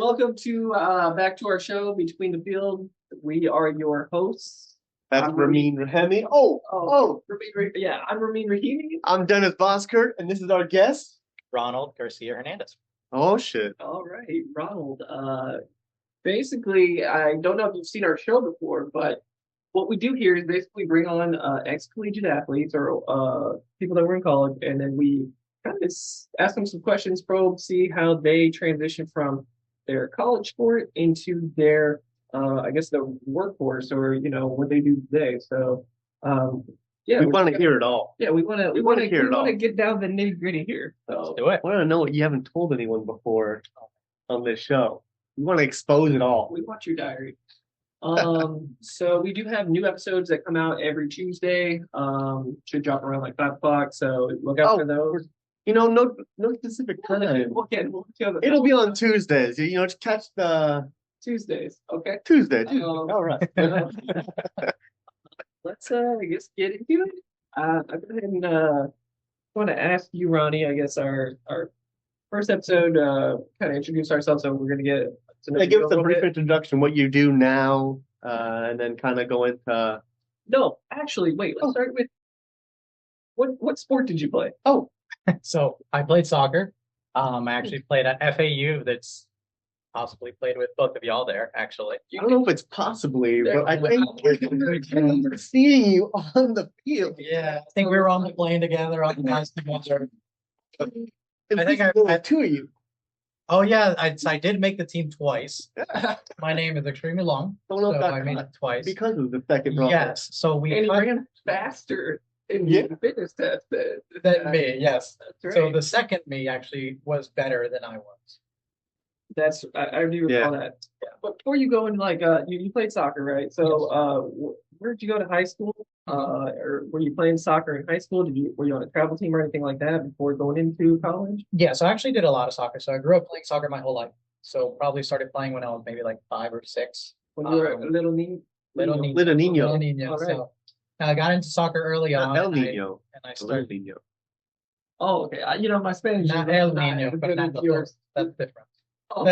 Welcome to back to our show, Between the Field. We are your hosts. That's Ramin Rahimi. Yeah, I'm Ramin Rahimi. I'm Dennis Boskert, and this is our guest, Ronald Garcia Hernandez. Oh, shit. All right, Ronald. Basically, I don't know if you've seen our show before, but what we do here is basically bring on ex-collegiate athletes or people that were in college, and then we kind of ask them some questions, probe, see how they transition from their college sport into their, I guess, the workforce or what they do today. So, yeah, we want to hear it all. Yeah, we want to get down the nitty gritty here. So let's do it. I want to know what you haven't told anyone before on this show. We want to expose it all. We want your diary. So we do have new episodes that come out every Tuesday. Should drop around like 5 o'clock. So look out for those. No specific time. It'll be on Tuesdays. Just catch the Tuesdays. Okay. Tuesday. All right. Let's I guess get into it. I go ahead and want to ask you, Ronnie. I guess our first episode kind of introduce ourselves. So we're gonna get give us a brief introduction, what you do now, and then kind of go into. No, actually, wait. Let's start with what sport did you play? Oh. So I played soccer. I actually played at FAU. That's possibly played with both of y'all there. Actually, I don't know if it's possibly, but I think we're seeing you on the field. Yeah, I think we were on the plane together on the last together. I think I had two of you. Oh yeah, I did make the team twice. My name is extremely long, so I made it twice because of the second round. Yes, so we ran faster in the fitness test than me. Yes, that's right. So the second me actually was better than I was. That's I do recall that. Yeah. But before you go into you played soccer, right? So where did you go to high school? Or were you playing soccer in high school? Were you on a travel team or anything like that before going into college? Yeah, so I actually did a lot of soccer. So I grew up playing soccer my whole life. So probably started playing when I was maybe like 5 or 6. When you were a little Nino. All right. So I got into soccer early on. El Nino. And I started. Nino. Oh, okay. My Spanish. Not El Nino, but not yours. That's different. Oh.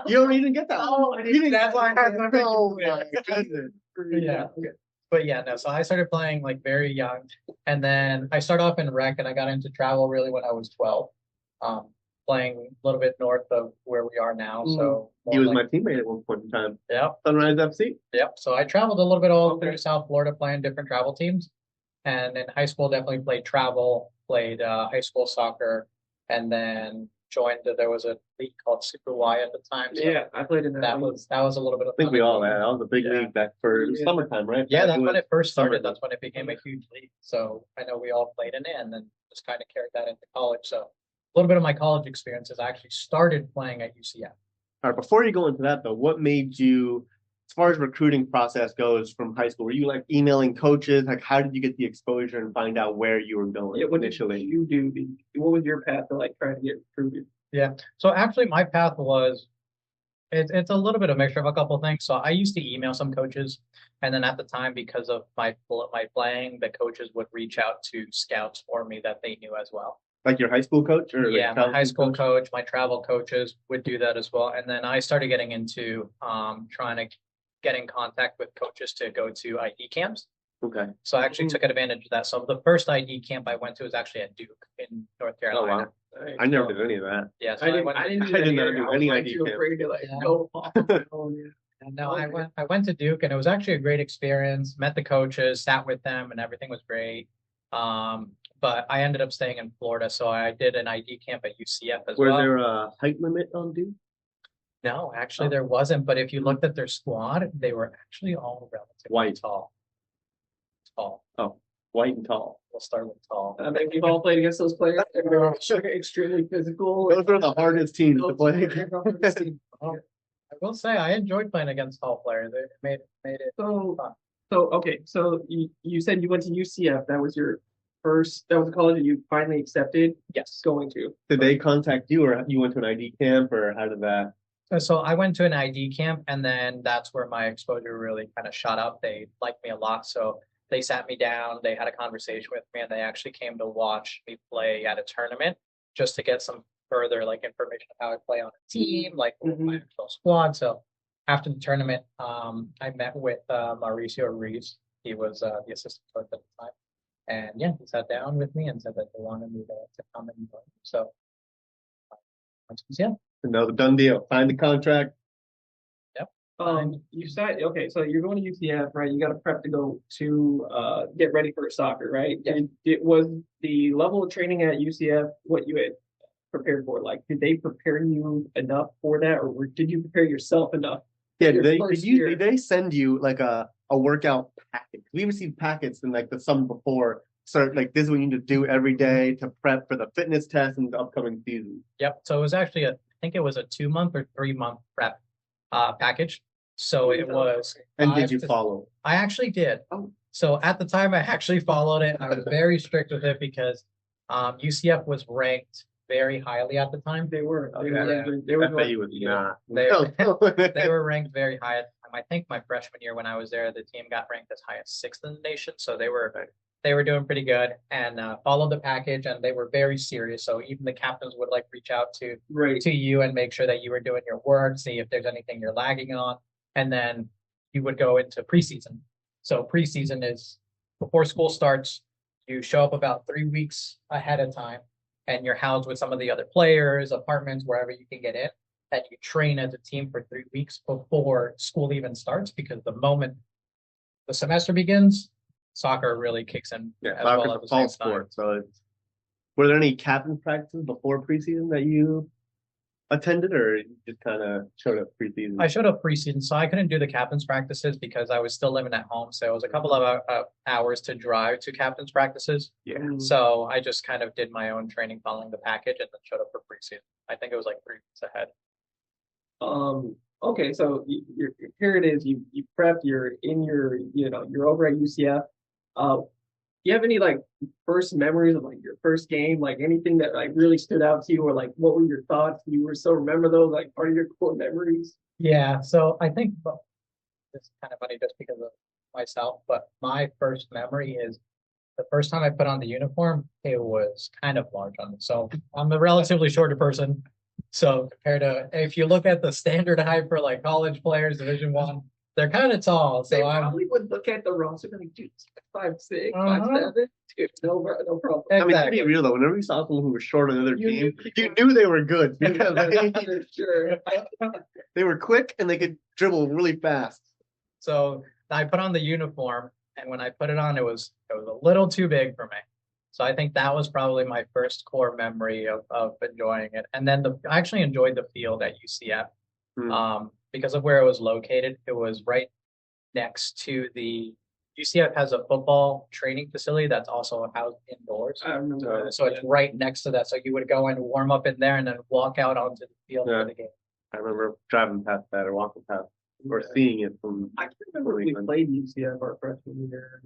You don't even get that. Oh, I didn't. That's why I had my goodness. Yeah. Okay. But yeah, no. So I started playing like very young, and then I started off in rec, and I got into travel really when I was 12, playing a little bit north of where we are now. So he was my teammate at one point in time. Yep. Sunrise FC. Yep. So I traveled a little bit all over South Florida playing different travel teams, and in high school definitely played travel, played high school soccer, and then joined. There was a league called Super Y at the time. So yeah, I played in that. That was a little bit of. I think we all had. That was a big league back for summertime, right? Yeah, that's when it first started. That's when it became a huge league. So I know we all played in it, and then just kind of carried that into college. So a little bit of my college experience is I actually started playing at UCF. All right. Before you go into that, though, what made you, as far as recruiting process goes from high school, were you like emailing coaches? Like, how did you get the exposure and find out where you were going initially? What did you do? What was your path to trying to get recruited? Yeah. So actually my path was, it's a little bit of a mixture of a couple of things. So I used to email some coaches, and then at the time, because of my playing, the coaches would reach out to scouts for me that they knew as well. Like your high school coach? Or yeah, my high school coach, my travel coaches would do that as well. And then I started getting into trying to get in contact with coaches to go to ID camps. Okay. So I actually took advantage of that. So the first ID camp I went to was actually at Duke in North Carolina. Oh, wow. I never did any of that. Yeah, so I didn't do any ID camp. Afraid to go off. And no, I went to Duke, and it was actually a great experience. Met the coaches, sat with them, and everything was great. But I ended up staying in Florida, so I did an ID camp at UCF as well. Was there a height limit on Duke? No, actually there wasn't. But if you looked at their squad, they were actually all relatively tall. Oh, white and tall. We'll start with tall. I think we've all played against those players. They're extremely physical. Those are the hardest teams to play. I will say I enjoyed playing against tall players. It made it fun. So okay. So you said you went to UCF. That was your first. That was the college that you finally accepted. Yes. Going to. Did they contact you, or you went to an ID camp, or how did that? So I went to an ID camp, and then that's where my exposure really kind of shot up. They liked me a lot, so they sat me down, they had a conversation with me, and they actually came to watch me play at a tournament just to get some further like information of how I play on a team, like my actual squad. So after the tournament, I met with Mauricio Ruiz. He was the assistant coach at the time. And yeah, he sat down with me and said that they wanted me to come and join. So yeah. Another done deal. Sign the contract. You said okay, so you're going to UCF, right? You got to prep to go to get ready for soccer, right? Yeah. And it was the level of training at UCF what you had prepared for? Like, did they prepare you enough for that, or did you prepare yourself enough? Yeah, did they send you like a workout packet? We received packets in like the summer before. So like this is what you need to do every day to prep for the fitness test and the upcoming season. Yep. So it was actually I think it was a 2-month or 3-month prep package. So it was. And did you follow? I actually did. Oh. So at the time, I actually followed it. I was very strict with it because UCF was ranked very highly at the time. They were. They were not. They were ranked very high at the time. I think my freshman year when I was there, the team got ranked as high as 6th in the nation. So they were doing pretty good and followed the package, and they were very serious. So even the captains would like reach out to you and make sure that you were doing your work, see if there's anything you're lagging on. And then you would go into preseason. So preseason is before school starts, you show up about 3 weeks ahead of time and you're housed with some of the other players, apartments, wherever you can get in. And you train as a team for 3 weeks before school even starts, because the moment the semester begins, soccer really kicks in. Yeah, soccer's a fall sport. So were there any captain practices before preseason that you attended, or you just kind of showed up preseason? I showed up preseason, so I couldn't do the captain's practices because I was still living at home. So it was a couple of hours to drive to captain's practices. Yeah. So I just kind of did my own training following the package and then showed up for preseason. I think it was like 3 weeks ahead. Okay, so here it is. You prepped. You're in you're over at UCF. Do you have any like first memories of like your first game, like anything that like really stood out to you, or like what were your thoughts? You were still remember those like part of your core memories? Yeah, so I think it's kind of funny just because of myself, but my first memory is the first time I put on the uniform, it was kind of large on me. So I'm a relatively shorter person. So compared to if you look at the standard height for like college players, Division I, they're kind of tall. So they probably would look at the roster and be like, dude, 5'6", 5'7", dude, no problem. Exactly. I mean, to be real though, whenever you saw someone who was short on the other team, you knew they were good because sure. They were quick and they could dribble really fast. So I put on the uniform, and when I put it on, it was a little too big for me. So I think that was probably my first core memory of enjoying it. And then I actually enjoyed the field at UCF. Because of where it was located. It was right next to the UCF has a football training facility that's also housed indoors. I remember that. So it's right next to that. So you would go and warm up in there and then walk out onto the field for the game. I remember driving past that or walking past or seeing it from. I can't remember if we played UCF our freshman year.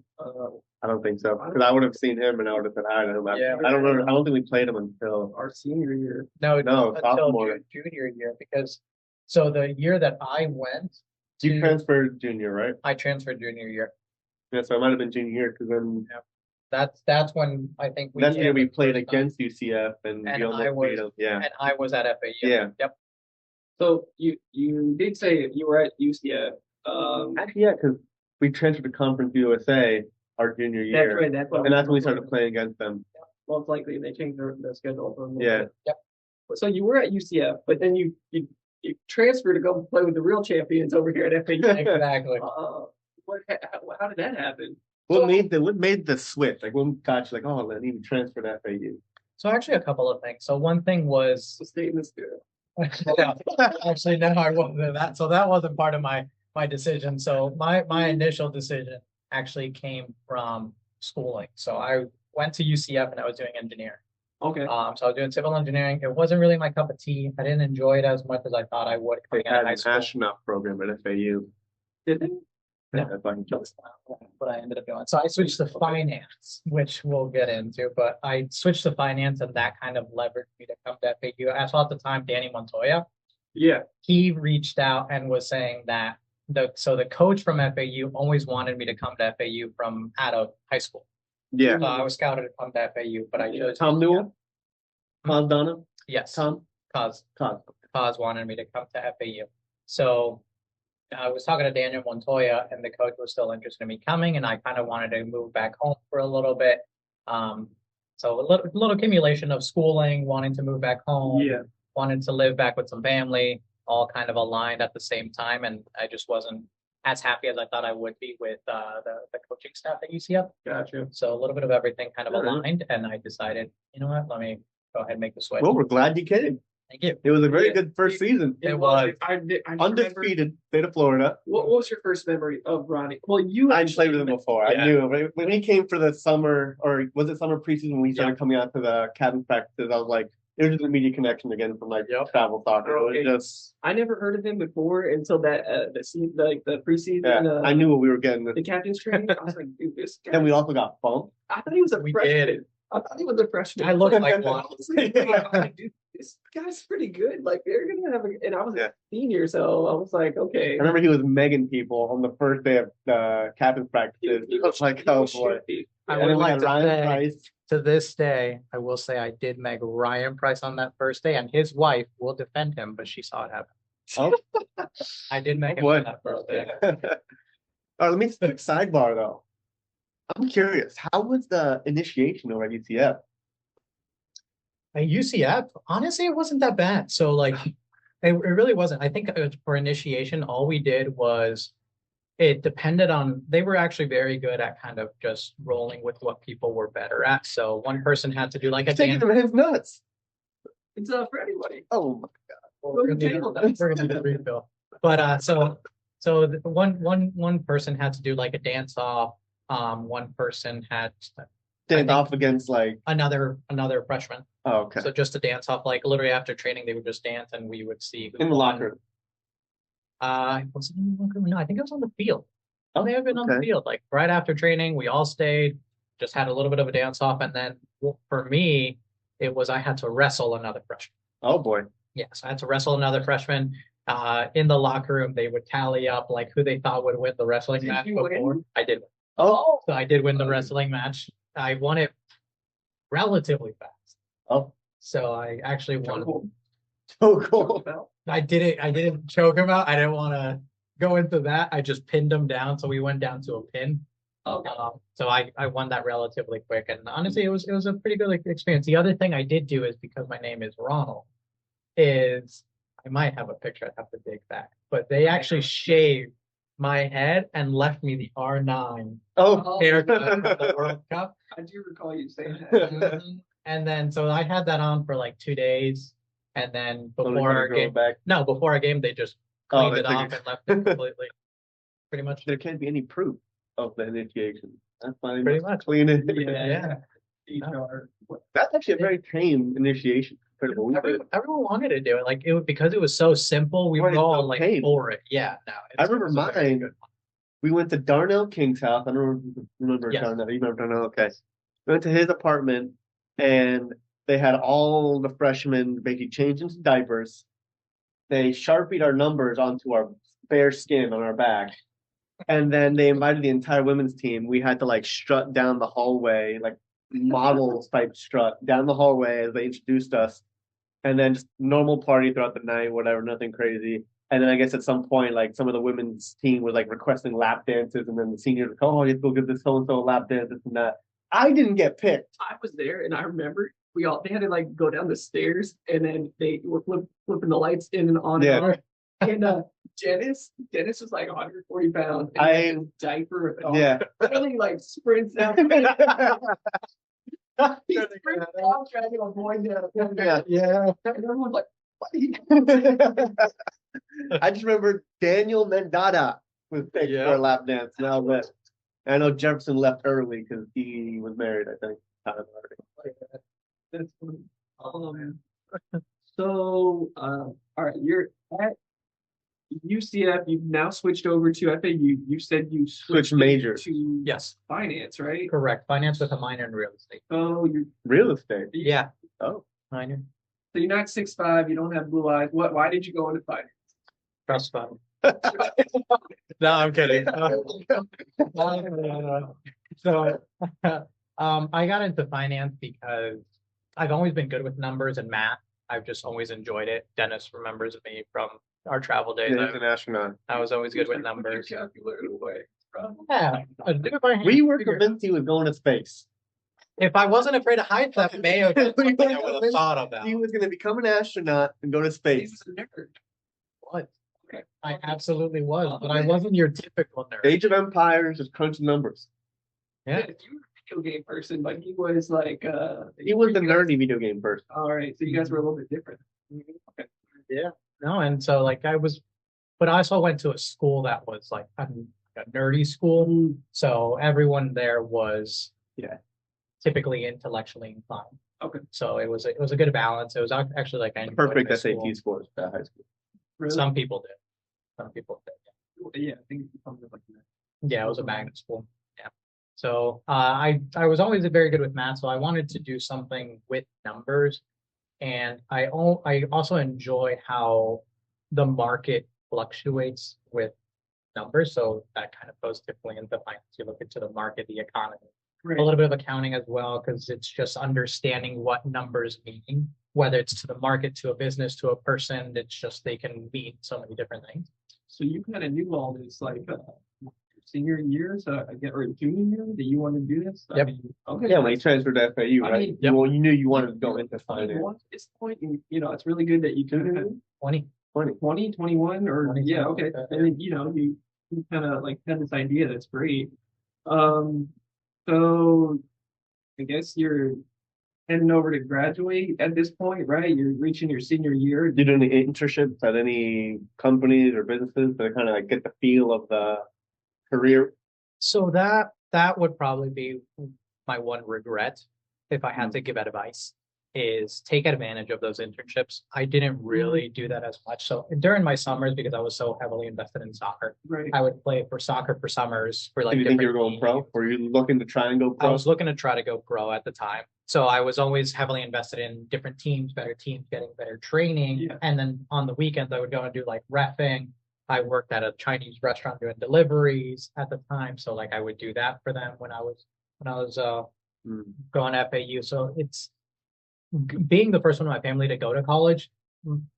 I don't think so, because I would have seen him and I would have said hi to him. I don't remember. I don't think we played him until our senior year. No, until sophomore. Junior year, because so the year that I went, you transferred junior, right? I transferred junior year. Yeah, so it might have been junior year because then. Yeah. That's when I think that's when we played against UCF and we almost beat them. Yeah. And I was at FAU. Yeah. Yep. So you did say you were at UCF. Actually, yeah, because we transferred to Conference USA our junior year. That's right. And that's when we started playing against them. Most likely they changed their schedule. Yeah. Yep. So you were at UCF, but then you transferred to go play with the real champions over here at FAU. Exactly. How did that happen? What made the switch? Like what got you like, oh, I need to transfer to FAU? So actually a couple of things. So one thing was to stay in the spirit. No, actually, no, I wasn't that. So that wasn't part of my decision. So my initial decision actually came from schooling. So I went to UCF and I was doing engineering. Okay. So I was doing civil engineering. It wasn't really my cup of tea. I didn't enjoy it as much as I thought I would coming out of high school. They had an astronaut program at FAU. Did they? Yeah, that's what I ended up doing. So I switched to finance, which we'll get into, but I switched to finance and that kind of leveraged me to come to FAU. I saw at the time Danny Montoya. Yeah. He reached out and was saying that the coach from FAU always wanted me to come to FAU from out of high school. Yeah. So I was scouted to come to FAU, but I chose Tom Newell? Montana? Yes. Tom? Cause Tom. wanted me to come to FAU. So I was talking to Daniel Montoya, and the coach was still interested in me coming, and I kind of wanted to move back home for a little bit. So a little accumulation of schooling, wanting to move back home, wanted to live back with some family, all kind of aligned at the same time, and I just wasn't as happy as I thought I would be with the coaching staff at UCF. Gotcha. So a little bit of everything kind of aligned, and I decided, you know what, let me go ahead and make the switch. Well, we're glad you came. Thank you. It was a very good first season. It was. I Undefeated state of Florida. What was your first memory of Ronnie? Well, you I played with him before. Yeah. I knew him. When he came for the summer, or was it summer preseason when we started coming out to the cabin practices, I was like, it was just an immediate connection again from like travel soccer. Okay. It was just. I never heard of him before until that the preseason. Yeah, I knew what we were getting. The captain's training. I was like, dude, this guy. Then we also got bumped. I thought he was a freshman. Did. I thought he was a freshman. I looked like one. I was like, dude, this guy's pretty good. Like they're gonna have and I was a senior, so I was like, okay. I remember he was megging people on the first day of the cabin practices. I was like, oh boy. I And would then we like had to Ryan say, Price. to this day, I will say I did meg Ryan Price on that first day, and his wife will defend him, but she saw it happen. Oh, I did meg him boy. on that first day. All right, let me quick sidebar though. I'm curious, how was the initiation over at UCF? At UCF, honestly, it wasn't that bad. So like, it really wasn't. I think for initiation, all we did was it depended on, they were actually very good at kind of just rolling with what people were better at. So one person had to do like a Taking dance. him his nuts. It's for anybody. Oh my We're gonna need a refill. But so the one person had to do like a dance off. One person had Stand off against like another freshman. oh, okay. So just a dance off, like literally after training, they would just dance, and we would see who In the won. locker room. Was it in the locker room? No, I think it was on the field. Oh, May have been on the field. Like right after training, we all stayed, just had a little bit of a dance off, and then for me, it was I had to wrestle another freshman. Oh boy. Yes, I had to wrestle another freshman. In the locker room, they would tally up like who they thought would win the wrestling match you before. win? I did. Oh. So I did win the wrestling match. I won it relatively fast. Oh. So I actually won. So cool. I didn't choke him out. I didn't want to go into that. I just pinned him down. So we went down to a pin. Okay. So I won that relatively quick. And honestly, it was a pretty good experience. The other thing I did do is because my name is Ronald, is I might have a picture. I'd have to dig back, but they actually shaved my head and left me the R9 haircut from the World Cup. I do recall you saying that. And then so I had that on for like 2 days, and then before our game, back. before our game, they just cleaned they it took off it. and left it completely. Pretty much. There can't be any proof of the initiation. That's fine. Pretty much. Clean it. Yeah. That's actually a very tame initiation. Incredible. Everyone wanted to do it, like because it was so simple. We Right, were all so like tame. for it. Yeah, no. I remember it's a very mine. good one. We went to Darnell King's house. I don't know if you remember Yes. Darnell. You remember Darnell? Okay. We went to his apartment, and they had all the freshmen basically change into diapers. They sharpied our numbers onto our bare skin on our back. And then they invited the entire women's team. We had to like strut down the hallway, like models type strut down the hallway as they introduced us. And then just normal party throughout the night, whatever, nothing crazy. And then I guess at some point, like some of the women's team was like requesting lap dances, and then the seniors were like, oh, you have to go give this so and so a lap dance, this and that. I didn't get picked. I was there, and I remember they had to like go down the stairs, and then they were flipping the lights in and on. Yeah. And Dennis was like 140 pounds. And I- his diaper. Yeah. Literally like sprints out. He sprints out trying to avoid that. Yeah. And everyone's like, what are you doing? I just remember Daniel Mendada was picked for a lap dance. Now that I know Jefferson left early because he was married, I think. That's funny. So, all right, you're at UCF. You've now switched over to FAU. You said you switched major to Yes, finance, right? correct. Finance with a minor in real estate. Oh, you're real estate. Yeah, Oh, minor. so you're not 6'5". You don't have blue eyes. Why did you go into finance? Trust fund. No, I'm kidding. So, I got into finance because I've always been good with numbers and math. I've just always enjoyed it. Dennis remembers me from our travel days. Yeah, he's an astronaut. I was always good with numbers. Calculator away. Yeah, I'd do it by hand. We were Figure it out. convinced he was going to space. If I wasn't afraid of heights, that may have been something I would have thought about. He was going to become an astronaut and go to space. He's a nerd. What? Okay. I absolutely was, but I wasn't your typical nerd. Age of Empires is crunching numbers. Yeah. You were a video game person, but he was like He was the nerdy video game person. All right, so you guys were a little bit different. Okay. Yeah. No, and so like but I also went to a school that was like a nerdy school. So everyone there was typically intellectually inclined. Okay. So it was a good balance. It was actually like I enjoyed Perfect my SAT school. scores at high school. Really? Some people did. Some people did. Yeah, I think it's something like that. Yeah, it was a magnet school. Yeah. So I was always very good with math, so I wanted to do something with numbers, and I also enjoy how the market fluctuates with numbers. So that kind of goes typically into finance. You look into the market, the economy, Right. a little bit of accounting as well, because it's just understanding what numbers mean, whether it's to the market, to a business, to a person. It's just they can mean so many different things. So you kind of knew all this like senior year, so I get or junior year that you wanted to do this. Yep. Okay. Yeah, when he transferred to FAU, I right? mean, yep. Well, you knew you wanted to go into I mean, finance. at this point, it's really good that you took it. 20. 20, 21, or 20, yeah, something okay. like that, And then, you kind of like had this idea that's great. So I guess you're heading over to graduate at this point, right? You're reaching your senior year. Did any internships at any companies or businesses to kind of like get the feel of the career? So that would probably be my one regret if I had to give advice, is take advantage of those internships. I didn't really do that as much. So during my summers, because I was so heavily invested in soccer, Right. I would play for soccer for summers for like Did you think you were different going pro? teams. Were you looking to try and go I pro? was looking to try to go pro at the time. So I was always heavily invested in different teams, getting better training. Yeah. And then on the weekends, I would go and do like reffing. I worked at a Chinese restaurant doing deliveries at the time. So like I would do that for them when I was going to FAU. So it's being the first one in my family to go to college.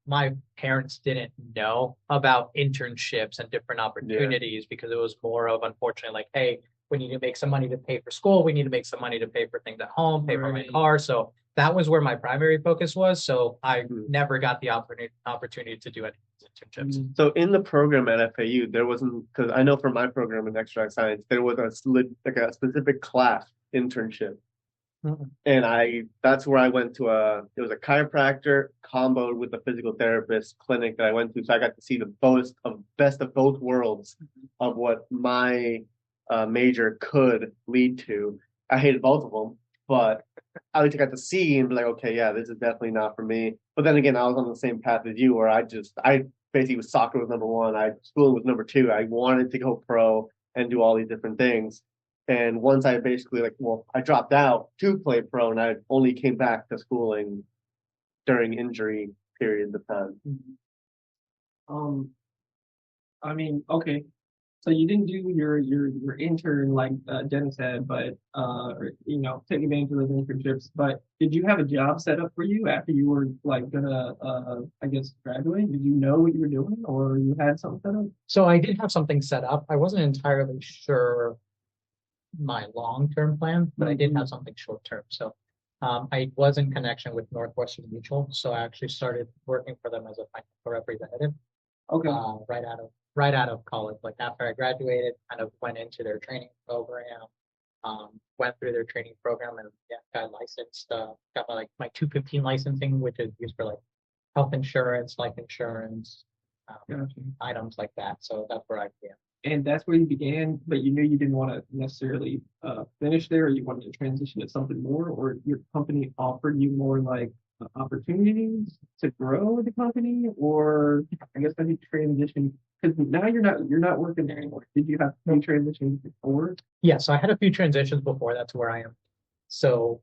My parents didn't know about internships and different opportunities because it was more of, unfortunately, like, hey, we need to make some money to pay for school. We need to make some money to pay for things at home, pay for my Right. car. So that was where my primary focus was. So I never got the opportunity to do any internships. So in the program at FAU, there wasn't, because I know from my program in exercise science, there was a specific class internship. Mhm. And that's where I went to it was a chiropractor comboed with a physical therapist clinic that I went to. So I got to see the best of both worlds of what my major could lead to. I hated both of them, but at least I got to see and be like, okay, yeah, this is definitely not for me. But then again, I was on the same path as you, where I basically was soccer was number one. Schooling was number two. I wanted to go pro and do all these different things. And once I basically I dropped out to play pro, and I only came back to schooling during injury periods of time. I mean, okay. So you didn't do your intern like Dennis had, but take advantage of those internships. But did you have a job set up for you after you were like gonna I guess graduate? Did you know what you were doing, or you had something set up? So I did have something set up. I wasn't entirely sure my long-term plan, but I did have something short-term. So I was in connection with Northwestern Mutual, so I actually started working for them as a financial representative. Okay. Right out of college. Like after I graduated, kind of went into their training program, went through their training program, and got licensed. Got my 215 licensing, which is used for like health insurance, life insurance, Gotcha. items like that. So that's where I began. And that's where you began, but you knew you didn't want to necessarily finish there, or you wanted to transition to something more, or your company offered you more like opportunities to grow the company, or I guess how you transition, because now you're not working there anymore. Did you have to transition before? Yeah, so I had a few transitions before. That's where I am. So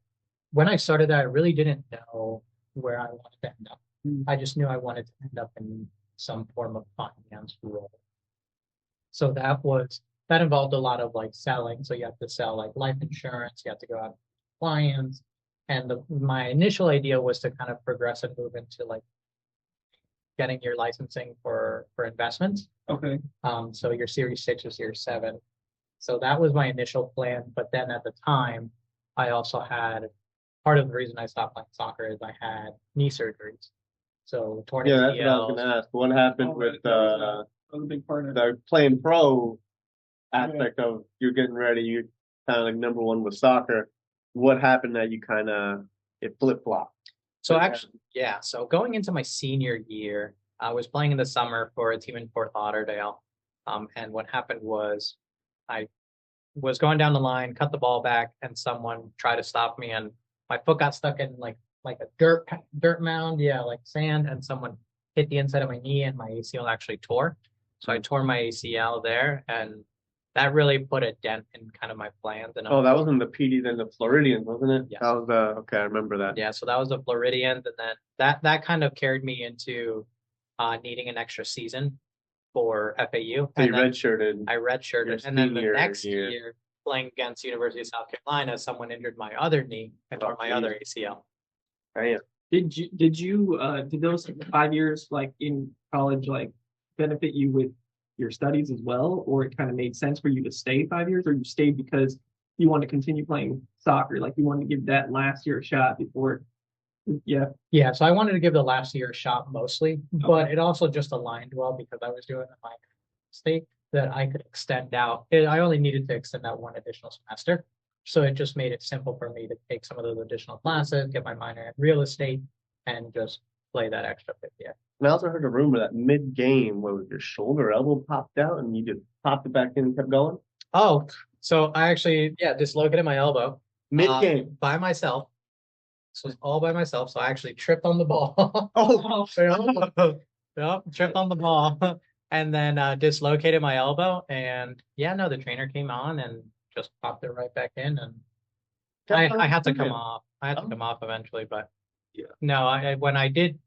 when I started that, I really didn't know where I wanted to end up. I just knew I wanted to end up in some form of finance role. So that involved a lot of like selling. So you have to sell like life insurance. You have to go out to clients. And my initial idea was to kind of progress and move into like getting your licensing for investments. Okay. So your Series 6 or Series 7. So that was my initial plan. But then at the time, I also had part of the reason I stopped playing soccer is I had knee surgeries. So torn Yeah, that's what I was ACLs. going to ask. What happened Oh, with that was a big part of it. the playing pro aspect of you're getting ready? You kind of like number one with soccer. What happened that you kind of it flip flopped? So actually, yeah. So going into my senior year, I was playing in the summer for a team in Fort Lauderdale. And what happened was I was going down the line, cut the ball back, and someone tried to stop me, and my foot got stuck in like a dirt mound, yeah, like sand, and someone hit the inside of my knee, and my ACL actually tore. So I tore my ACL there, and that really put a dent in kind of my plans. And Oh, that wasn't the PD, then the Floridians, wasn't it? Yeah. That was the okay. I remember that. Yeah, so that was the Floridians, and then that kind of carried me into needing an extra season for FAU. So you And then redshirted. I your redshirted, and then the senior next year. year, playing against University of South Carolina, someone injured my other knee and tore my other ACL. Damn. Did those 5 years like in college like benefit you with your studies as well, or it kind of made sense for you to stay 5 years, or you stayed because you want to continue playing soccer, like you wanted to give that last year a shot before? Yeah. Yeah, so I wanted to give the last year a shot mostly, but it also just aligned well because I was doing my state that I could extend out. I only needed to extend out one additional semester. So it just made it simple for me to take some of those additional classes, get my minor in real estate, and just play that extra 50. And I also heard a rumor that mid-game, what was your shoulder, elbow popped out, and you just popped it back in and kept going. Oh, so I actually, dislocated my elbow Mid-game. by myself. This was all by myself. So I actually tripped on the ball. Oh, Yeah, tripped on the ball and then dislocated my elbow. And yeah, no, the trainer came on and just popped it right back in. And I had to come off. I had to come off eventually, but Yeah. no, when I did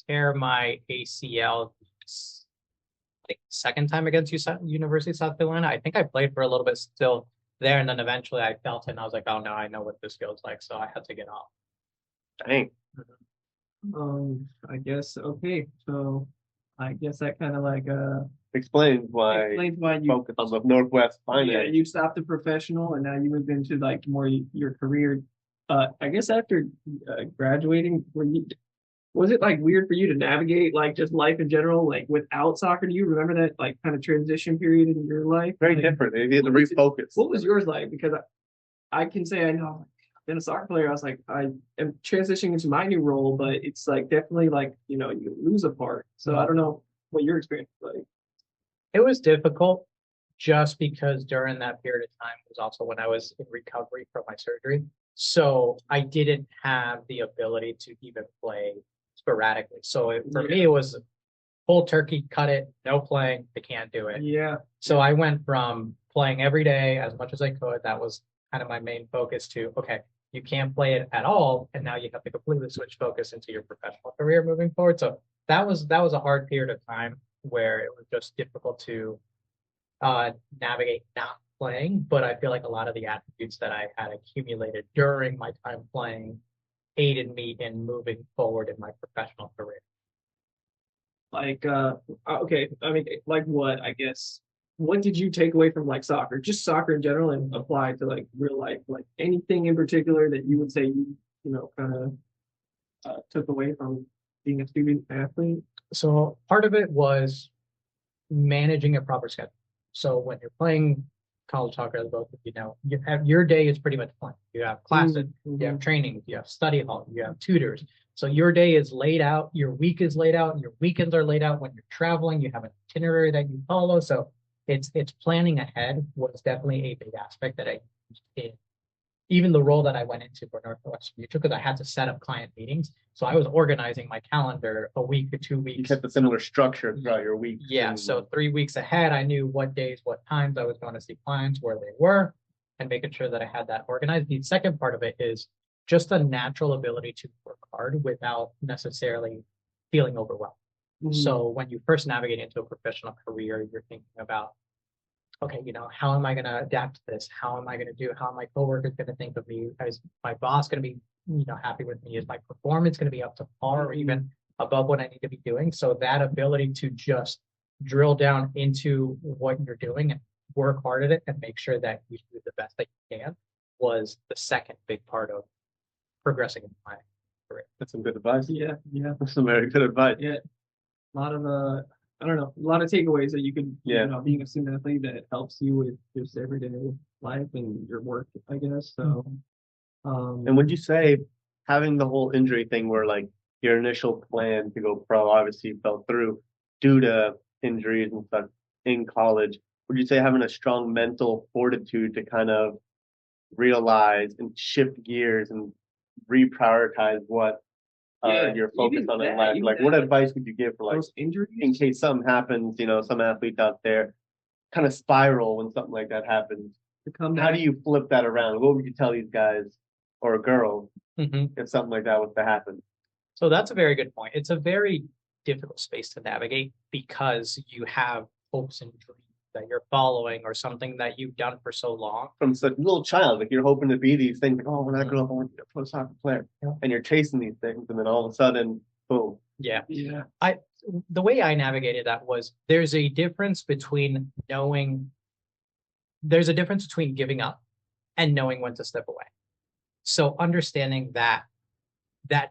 tear my ACL like second time against University of South Carolina, I think I played for a little bit still there, and then eventually I felt it and I was like, oh no, I know what this feels like, so I had to get off. dang. I guess okay. So I guess that kind of like Explains why explains why you focus on the Northwest finance. you stopped the professional and now you moved into like more your career. I guess after graduating, was it like weird for you to navigate like just life in general, like without soccer? Do you remember that like kind of transition period in your life? Very Like, different. They had to what was it- refocus. What was yours like? Because I can say I know I've been a soccer player. I was like, I am transitioning into my new role, but it's like definitely like, you lose a part. So I don't know what your experience was like. It was difficult just because during that period of time was also when I was in recovery from my surgery. So I didn't have the ability to even play sporadically. So for me, it was cold turkey, cut it, no playing, I can't do it. Yeah. So I went from playing every day as much as I could. That was kind of my main focus to, okay, you can't play it at all. And now you have to completely switch focus into your professional career moving forward. So that was a hard period of time where it was just difficult to navigate not playing. But I feel like a lot of the attributes that I had accumulated during my time playing aided me in moving forward in my professional career. Like, okay, I mean, like what, I guess, what did you take away from like soccer, just soccer in general, and apply to like real life, like anything in particular that you would say kind of took away from being a student athlete? So part of it was managing a proper schedule. So when you're playing college soccer, as both of you know, you have your day is pretty much playing. You have classes, you have training, you have study hall, you have tutors. So your day is laid out, your week is laid out, your weekends are laid out. When you're traveling, you have an itinerary that you follow. So it's planning ahead was definitely a big aspect that I used in even the role that I went into for Northwestern Mutual, because I had to set up client meetings. So I was organizing my calendar a week or 2 weeks. You kept a similar structure throughout your week. Yeah, so 3 weeks ahead, I knew what days, what times I was going to see clients, where they were, and making sure that I had that organized. The second part of it is just a natural ability to work hard without necessarily feeling overwhelmed. So when you first navigate into a professional career, you're thinking about okay, how am I going to adapt to this? How am I going to do? How are my coworkers going to think of me? Is my boss going to be, happy with me? Is my performance going to be up to par or even above what I need to be doing? So that ability to just drill down into what you're doing and work hard at it and make sure that you do the best that you can was the second big part of progressing in my career. That's some good advice. Yeah, yeah, That's some very good advice. yeah. A lot of I don't know, a lot of takeaways that you could, being a student athlete that helps you with just everyday life and your work, I guess. So, And would you say having the whole injury thing where like your initial plan to go pro obviously fell through due to injuries and stuff in college, would you say having a strong mental fortitude to kind of realize and shift gears and reprioritize what you're focused on in life? Like, what advice would you give for like those injuries? in case something happens? Some athletes out there kind of spiral when something like that happens. How do you flip that around? What would you tell these guys or girls if something like that was to happen? So that's a very good point. It's a very difficult space to navigate because you have hopes and dreams that you're following or something that you've done for so long. From such a little child, like you're hoping to be these things, like, oh, when I grow up, I want to be a pro soccer player. Yeah. And you're chasing these things, and then all of a sudden, boom. Yeah. Yeah. The way I navigated that was there's a difference between giving up and knowing when to step away. So understanding that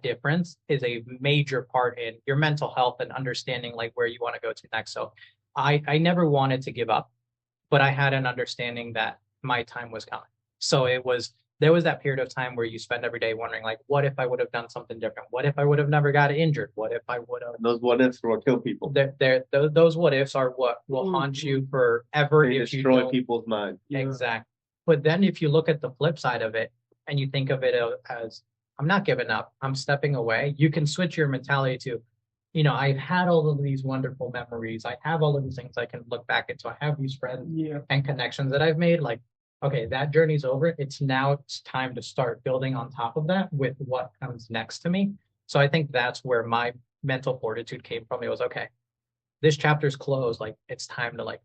difference is a major part in your mental health and understanding like where you want to go to next. So I never wanted to give up, but I had an understanding that my time was coming. So there was that period of time where you spend every day wondering like, what if I would have done something different? What if I would have never got injured? What if I would have? Those what ifs will kill people. Those what ifs are what will haunt you forever. They destroy people's minds. Exactly. But then if you look at the flip side of it and you think of it as, I'm not giving up, I'm stepping away, you can switch your mentality to, I've had all of these wonderful memories. I have all of these things I can look back into. I have these friends and connections that I've made. Like, okay, that journey's over. It's time to start building on top of that with what comes next to me. So I think that's where my mental fortitude came from. It was, okay, this chapter's closed. Like, it's time to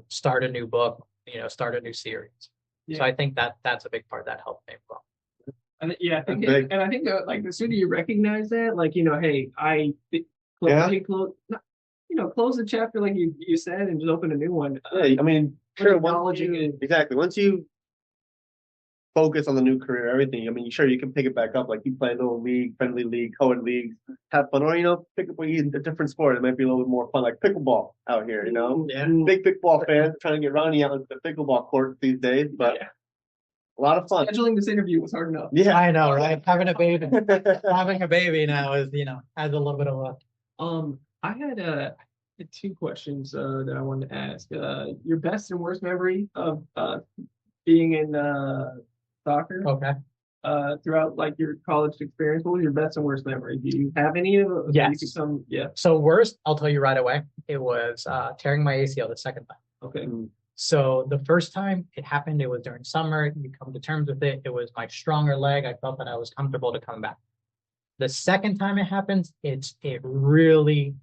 start a new book, start a new series. So I think that's a big part that helped me from. And I think like the sooner you recognize that, like, hey, close the chapter like you said and just open a new one. I mean, sure, acknowledging it. Exactly. Once you focus on the new career, everything, I mean, sure, you can pick it back up. Like you play a little league, friendly league, co-ed leagues, have fun, or, pick up a different sport. It might be a little bit more fun, like pickleball out here, Yeah. Big pickleball fans trying to get Ronnie out into the pickleball court these days, but a lot of fun. Scheduling this interview was hard enough. Yeah, I know, right? Having a baby now is, adds a little bit of luck. I had two questions that I wanted to ask. Your best and worst memory of being in soccer. Okay. Throughout like your college experience, what was your best and worst memory? Do you have any of them? Yes. So worst, I'll tell you right away. It was tearing my ACL the second time. Okay. So the first time it happened, it was during summer. You come to terms with it. It was my stronger leg. I felt that I was comfortable to come back. The second time it happens, it really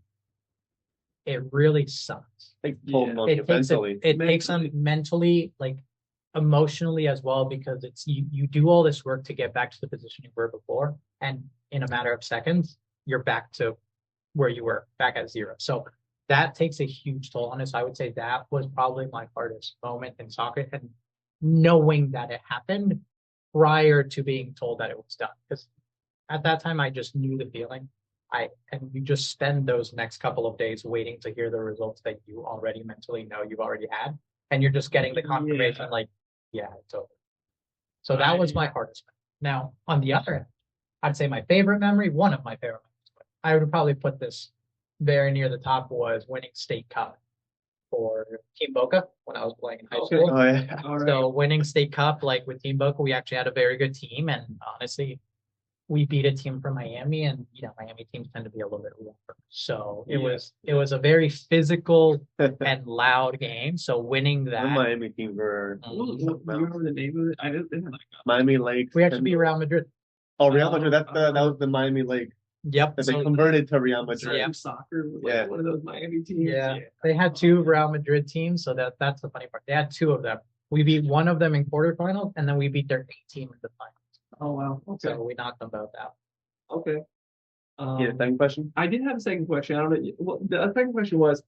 sucks. It takes on mentally, like emotionally as well, because it's you do all this work to get back to the position you were before, and in a matter of seconds, you're back to where you were, back at zero. So that takes a huge toll on us. I would say that was probably my hardest moment in soccer, and knowing that it happened prior to being told that it was done. Because at that time, I just knew the feeling. And you just spend those next couple of days waiting to hear the results that you already mentally know you've already had. And you're just getting the confirmation like, yeah, it's over. So that was my hardest memory. Now, on the other hand, I'd say my favorite memory, one of my favorite memories, I would probably put this very near the top, was winning state cup for Team Boca when I was playing in high school. Oh, yeah. So winning state cup, like with Team Boca, we actually had a very good team. And honestly, we beat a team from Miami, and Miami teams tend to be a little bit rougher. So it was a very physical and loud game. So winning that, the Miami team were. Do you remember the name of it? I didn't like Miami Lakes. We actually beat Real Madrid. Oh, Real Madrid. That was the Miami Lake. Yep. that they So, converted to Real It's Madrid. like soccer was like Yeah. one of those Miami teams. yeah, they had two Real Madrid teams, so that's the funny part. They had two of them. We beat one of them in quarterfinals, and then we beat their A team in the final. Oh wow. Okay. So we knocked them both out. Okay. Yeah, second question. I did have a second question. I don't know. Well, the second question was,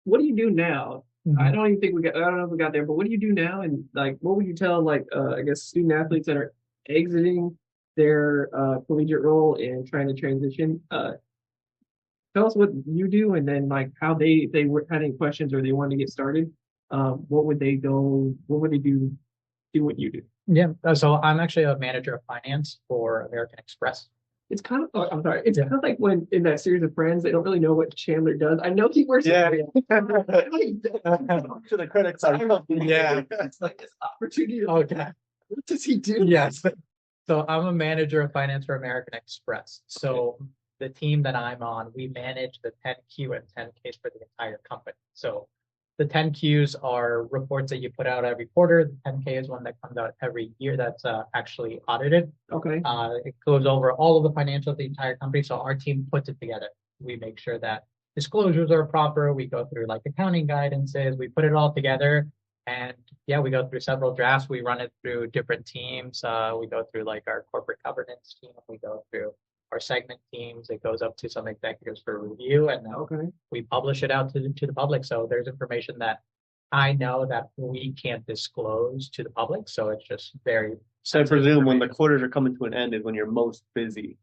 what do you do now? I don't even think we got. I don't know if we got there, but what do you do now? And like, what would you tell like, I guess student athletes that are exiting their collegiate role and trying to transition? Tell us what you do, and then like how they were had any questions or they wanted to get started. What would they go? What would they do? Do what you do. Yeah. So I'm actually a manager of finance for American Express. It's kind of. Oh, I'm sorry. It's kind of like when in that series of Friends, they don't really know what Chandler does. I know he works. Yeah. To the critics are. Yeah. It's like this opportunity. Okay. What does he do? Yes. So I'm a manager of finance for American Express. So the team that I'm on, we manage the 10Q and 10Ks for the entire company. So the 10Qs are reports that you put out every quarter. The 10K is one that comes out every year that's actually audited. Okay. It goes over all of the financials of the entire company. So our team puts it together. We make sure that disclosures are proper. We go through like accounting guidances. We put it all together. And yeah, we go through several drafts. We run it through different teams. We go through like our corporate governance team. We go through our segment teams. It goes up to some executives for review, and then Okay. we publish it out to the public. So there's information that I know that we can't disclose to the public. So it's just very. So I presume when the quarters are coming to an end is when you're most busy,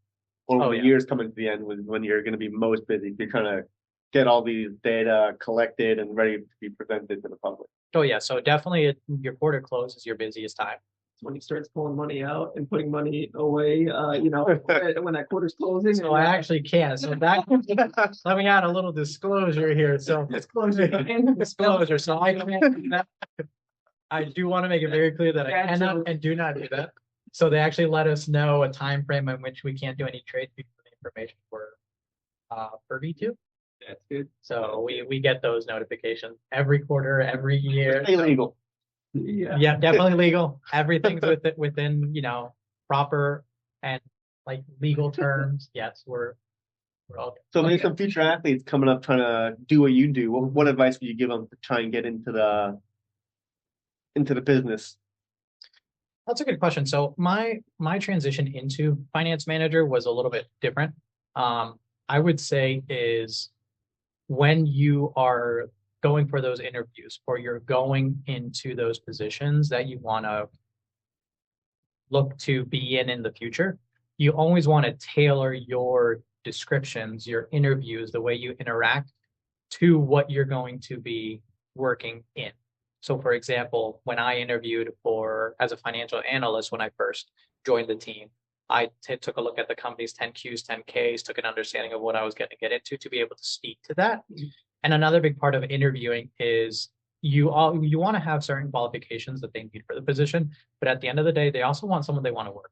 or when Oh, the yeah. year's coming to the end when you're going to be most busy. You're trying to get all these data collected and ready to be presented to the public. Oh yeah, so definitely your quarter close is your busiest time. It's when he starts pulling money out and putting money away. When that quarter's closing. So I actually can. So that let me add a little disclosure here. So disclosure. disclosure. So I can't do that. I do want to make it very clear that I cannot and do not do that. So they actually let us know a time frame in which we can't do any trade because the information we're privy to. That's good. So we get those notifications every quarter, every year. Illegal. Yeah. Yeah, definitely legal. Everything's within proper and like legal terms. Yes, we're all good. So there's some future athletes coming up trying to do what you do. What advice would you give them to try and get into the business? That's a good question. So my transition into finance manager was a little bit different. I would say is when you are going for those interviews or you're going into those positions that you want to look to be in the future, you always want to tailor your descriptions, your interviews, the way you interact to what you're going to be working in. So for example, when I interviewed as a financial analyst, when I first joined the team, I took a look at the company's 10Qs, 10Ks, took an understanding of what I was going to get into to be able to speak to that. And another big part of interviewing is you want to have certain qualifications that they need for the position, but at the end of the day, they also want someone they want to work.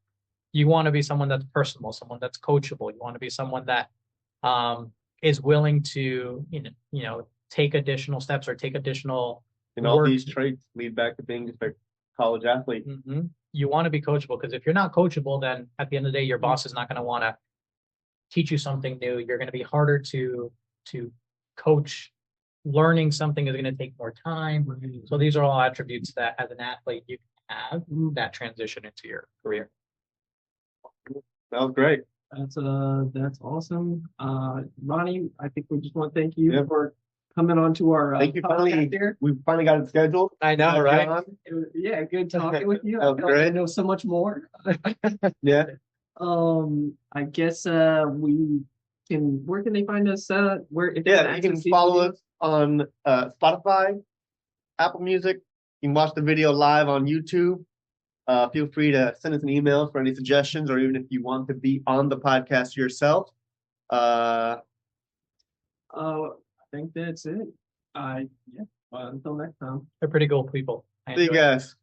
You want to be someone that's personable, someone that's coachable. You want to be someone that is willing to take additional steps or take additional. And all these traits lead back to being just a college athlete. Mm-hmm. You want to be coachable because if you're not coachable, then at the end of the day, your boss is not going to want to teach you something new. You're going to be harder to coach. Learning something is going to take more time. So these are all attributes that as an athlete you can have that transition into your career. That was great. That's awesome. Ronnie, I think we just want to thank you for coming on to our thank you. We finally got it scheduled. I know, right? Yeah, good talking with you. That was great. I know so much more. Yeah. I guess where can they find us? You can follow us on Spotify, Apple Music. You can watch the video live on YouTube. Feel free to send us an email for any suggestions, or even if you want to be on the podcast yourself. I think that's it. Until next time. They're pretty cool people. See you guys.